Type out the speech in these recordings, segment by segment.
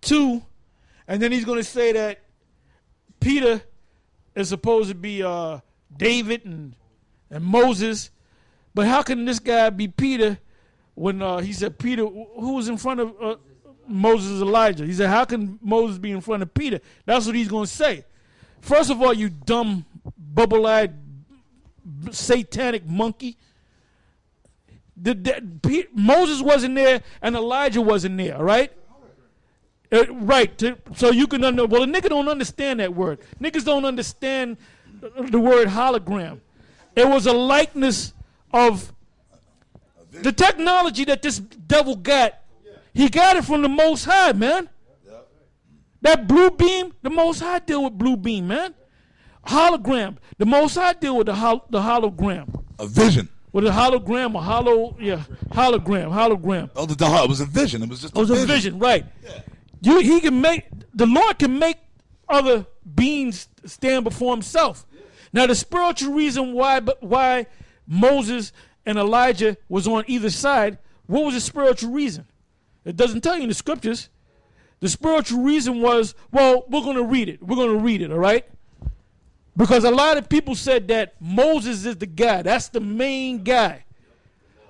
2, and then he's going to say that Peter is supposed to be David and Moses. But how can this guy be Peter when he said Peter, who was in front of Moses, Elijah? He said, how can Moses be in front of Peter? That's what he's going to say. First of all, you dumb, bubble-eyed, satanic monkey. Moses wasn't there and Elijah wasn't there, right? Right. So you can well, the nigga don't understand that word. Niggas don't understand the word hologram. It was a likeness of the technology that this devil got. He got it from the Most High, man. That blue beam, the Most High deal with blue beam, man. Hologram, the Most High deal with the hologram. A vision. With a hologram, hologram. Oh, it was a vision. It was just a vision, right. Yeah. He can make, the Lord can make other beings stand before himself. Now, the spiritual reason why Moses and Elijah was on either side, what was the spiritual reason? It doesn't tell you in the scriptures. The spiritual reason was, well, we're going to read it. We're going to read it, all right? Because a lot of people said that Moses is the guy. That's the main guy.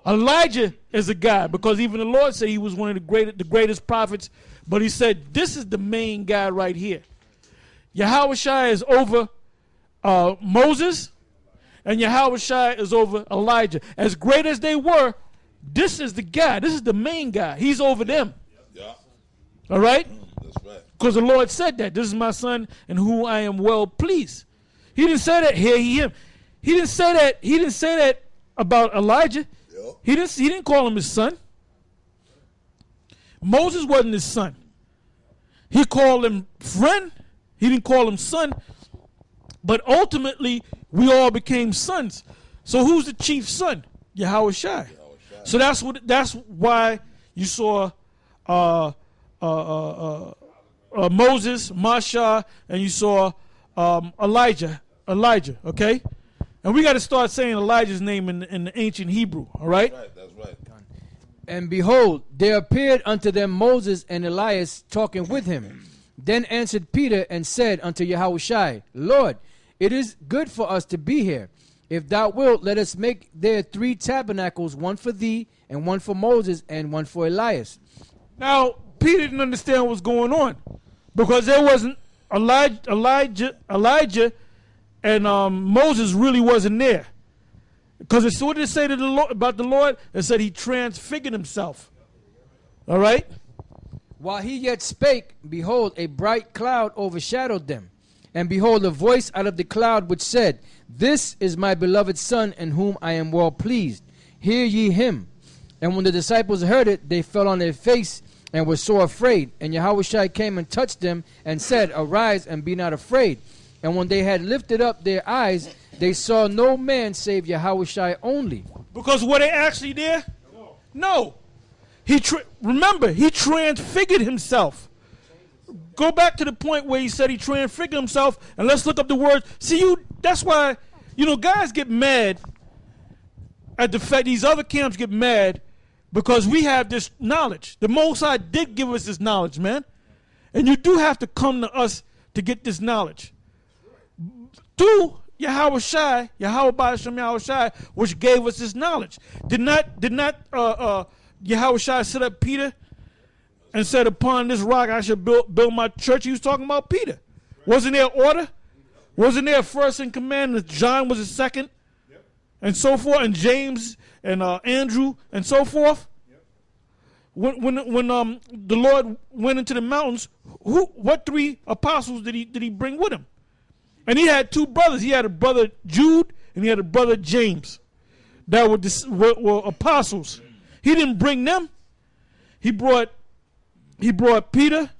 Elijah is a guy because even the Lord said he was one of the greatest prophets. But he said, this is the main guy right here. Yahushua is over Moses, and Yahushua is over Elijah. As great as they were, this is the guy. This is the main guy. He's over them. Yeah. All right? That's right. Because the Lord said that. This is my son in whom I am well pleased. He didn't say that here, him. He didn't say that. He didn't say that about Elijah. Yep. He didn't call him his son. Moses wasn't his son. He called him friend. He didn't call him son. But ultimately, we all became sons. So who's the chief son? Yahushua. So that's why you saw Moses, Masha, and you saw Elijah, okay? And we got to start saying Elijah's name in the ancient Hebrew, all right? That's right. And behold, there appeared unto them Moses and Elias talking with him. Then answered Peter and said unto Yahushua, Lord, it is good for us to be here. If thou wilt, let us make there 3 tabernacles, one for thee, and one for Moses, and one for Elias. Now, Peter didn't understand what was going on because there wasn't Elijah and Moses really wasn't there. Because it's what did it say to the Lord, about the Lord? It said he transfigured himself. All right? While he yet spake, behold, a bright cloud overshadowed them. And behold, a voice out of the cloud which said, This is my beloved Son, in whom I am well pleased. Hear ye him. And when the disciples heard it, they fell on their face and were sore afraid. And Yahushua came and touched them and said, Arise and be not afraid. And when they had lifted up their eyes, they saw no man save Yahushua only. Because were they actually there? No. Remember, he transfigured himself. Go back to the point where he said he transfigured himself, and let's look up the words. See, that's why, guys get mad at the fact these other camps get mad because we have this knowledge. The Most High did give us this knowledge, man. And you do have to come to us to get this knowledge. Through Yahushua, which gave us this knowledge. Did not Yahushua set up Peter and said, upon this rock I should build my church? He was talking about Peter. Wasn't there order? Wasn't there a first in command that John was a second? And so forth, and James and Andrew and so forth. When the Lord went into the mountains, what 3 apostles did he bring with him? And he had 2 brothers. He had a brother Jude and he had a brother James that were apostles. He didn't bring them. He brought Peter,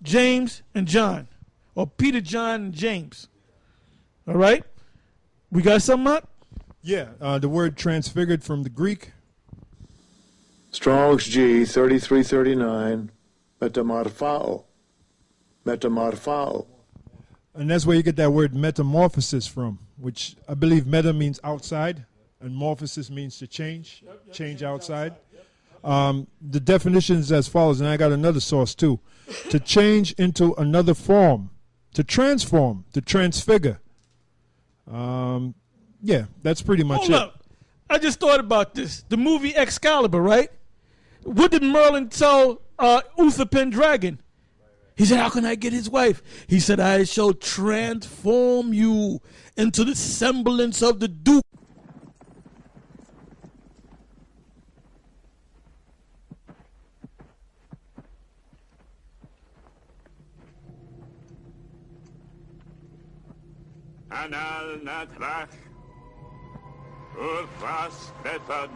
James, and John, or Peter, John, and James. All right, we got something up. Yeah, the word transfigured from the Greek. Strong's G 3339, metamorphao. Metamorphao. And that's where you get that word metamorphosis from, which I believe meta means outside, and morphosis means to change, change outside. The definition is as follows, and I got another source too. To change into another form, to transform, to transfigure. Yeah, that's pretty much Hold it. up. I just thought about this. The movie Excalibur, right? What did Merlin tell Uther Pendragon? He said, how can I get his wife? He said, I shall transform you into the semblance of the Duke. Anal natrach, urfas betad,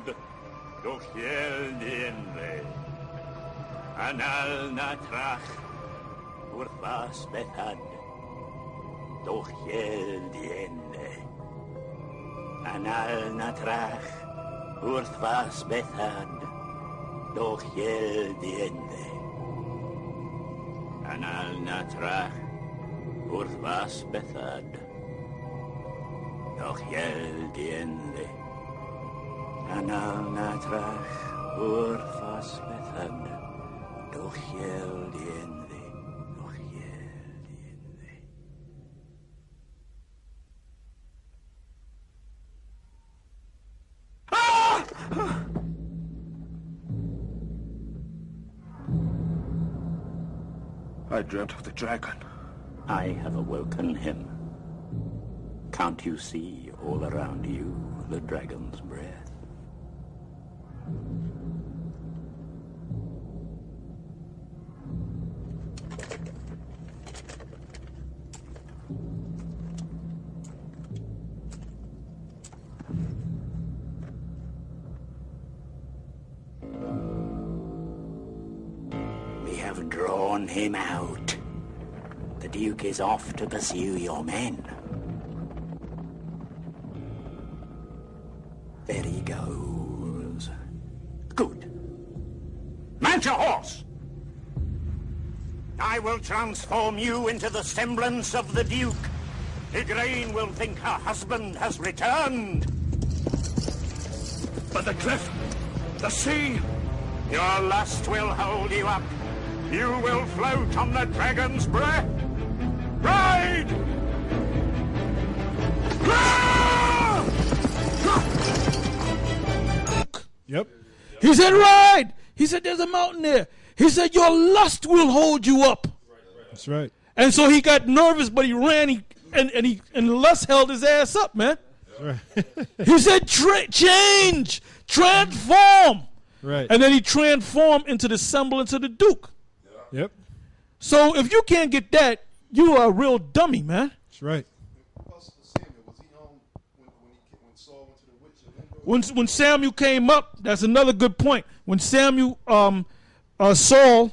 dochiel dienle. Anal natrach, urfas betad, dochiel dienle. Anal natrach, urfas betad, dochiel dienle. Anal natrach, urfas betad. Doch jel diende, anal natrach, urfas betad, doch jel diende, doch jel diende. I dreamt of the dragon. I have awoken him. Can't you see all around you the dragon's breath? We have drawn him out. The Duke is off to pursue your men. There he goes. Good. Mount your horse! I will transform you into the semblance of the Duke. Igraine will think her husband has returned. But the cliff, the sea, your lust will hold you up. You will float on the dragon's breath. Ride! Yep. He said, ride. He said, there's a mountain there. He said, your lust will hold you up. That's right. And so he got nervous, but he ran, and the lust held his ass up, man. That's right. He said, change, transform. Right. And then he transformed into the semblance of the Duke. Yep. So if you can't get that, you are a real dummy, man. That's right. When Samuel came up, that's another good point. When Samuel Saul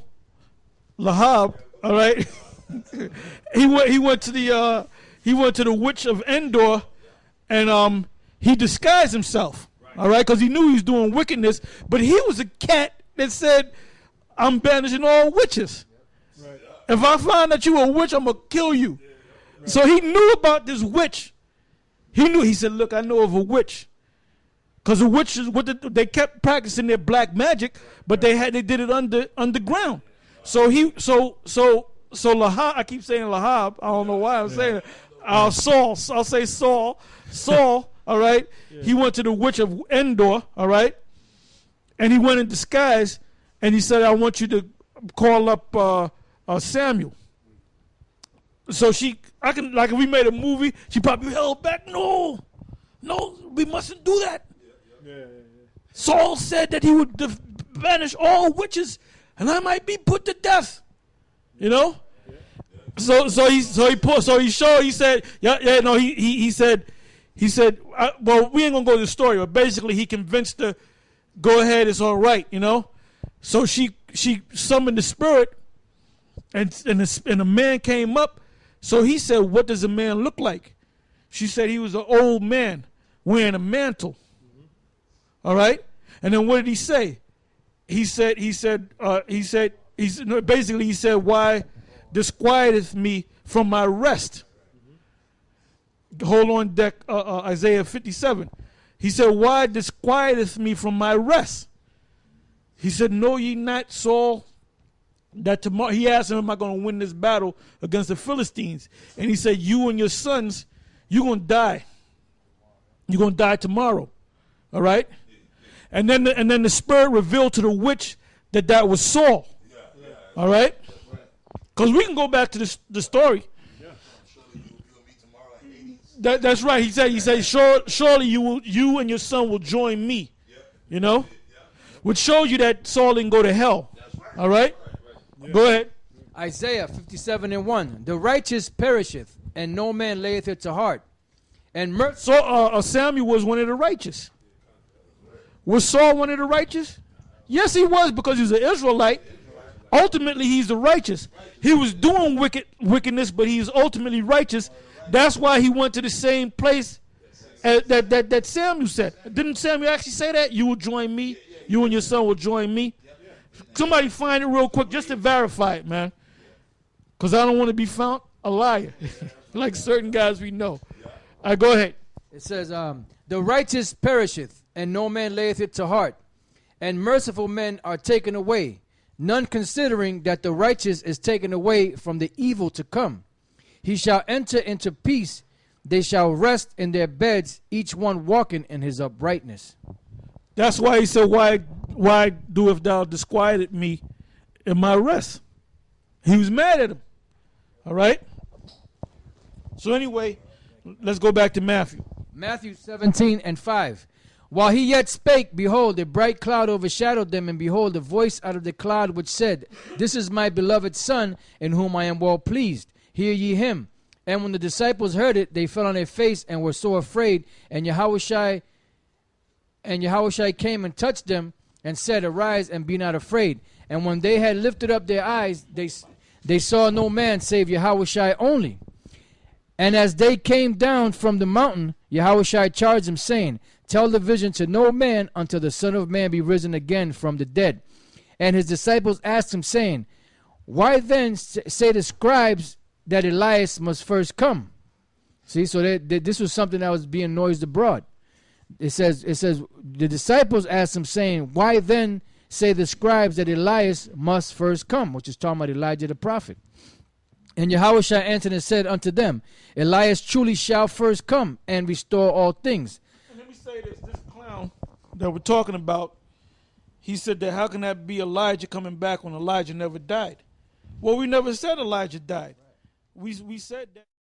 Lahab, all right, he went to the witch of Endor, and he disguised himself, all right, because he knew he was doing wickedness. But he was a cat that said, "I'm banishing all witches. Right. If I find that you a witch, I'm gonna kill you." Right. So he knew about this witch. He said, "Look, I know of a witch." Because the witches, they kept practicing their black magic, but they did it underground. So Lahab, I keep saying Lahab. I don't know why I'm saying it. Saul, I'll say Saul. Saul, all right. Yeah. He went to the witch of Endor, all right, and he went in disguise, and he said, "I want you to call up Samuel." So if we made a movie, she probably held back. No, we mustn't do that. Saul said that he would banish all witches, and I might be put to death. You know. So he said, well, we ain't gonna go to the story, but basically he convinced her, go ahead, it's all right, you know. So she summoned the spirit, and a man came up. So he said, what does a man look like? She said he was an old man wearing a mantle. All right, and then what did he say? He said, why disquieteth me from my rest? Hold on deck, Isaiah 57. He said, why disquieteth me from my rest? He said, know ye not, Saul, that tomorrow, he asked him, am I going to win this battle against the Philistines? And he said, you and your sons, you're going to die. You're going to die tomorrow. All right? And then the Spirit revealed to the witch that was Saul. All right? Because we can go back to the story. That's right. He said, surely you and your son will join me. You know? Which shows you that Saul didn't go to hell. All right? Go ahead. Isaiah 57:1. The righteous perisheth, and no man layeth it to heart. And Samuel was one of the righteous. Was Saul one of the righteous? Yes, he was, because he's an Israelite. Ultimately, he's the righteous. He was doing wickedness, but he's ultimately righteous. That's why he went to the same place that Samuel said. Didn't Samuel actually say that? You will join me. You and your son will join me. Somebody find it real quick just to verify it, man. Because I don't want to be found a liar, like certain guys we know. All right, go ahead. It says, the righteous perisheth, and no man layeth it to heart. And merciful men are taken away, none considering that the righteous is taken away from the evil to come. He shall enter into peace. They shall rest in their beds, each one walking in his uprightness. That's why he said, why doest thou disquieted me in my rest? He was mad at him. All right? So anyway, let's go back to Matthew. Matthew 17:5. While he yet spake, behold, a bright cloud overshadowed them, and behold, a voice out of the cloud which said, This is my beloved Son, in whom I am well pleased. Hear ye him. And when the disciples heard it, they fell on their face and were so afraid. And Yahushua came and touched them, and said, Arise and be not afraid. And when they had lifted up their eyes, they saw no man save Yahushua only. And as they came down from the mountain, Yahushua charged them, saying, Tell the vision to no man until the Son of Man be risen again from the dead. And his disciples asked him, saying, Why then say the scribes that Elias must first come? See, so this was something that was being noised abroad. It says the disciples asked him, saying, Why then say the scribes that Elias must first come? Which is talking about Elijah the prophet. And Yahushua answered and said unto them, Elias truly shall first come and restore all things. And let me say this clown that we're talking about, he said that how can that be Elijah coming back when Elijah never died? Well, we never said Elijah died. We said that.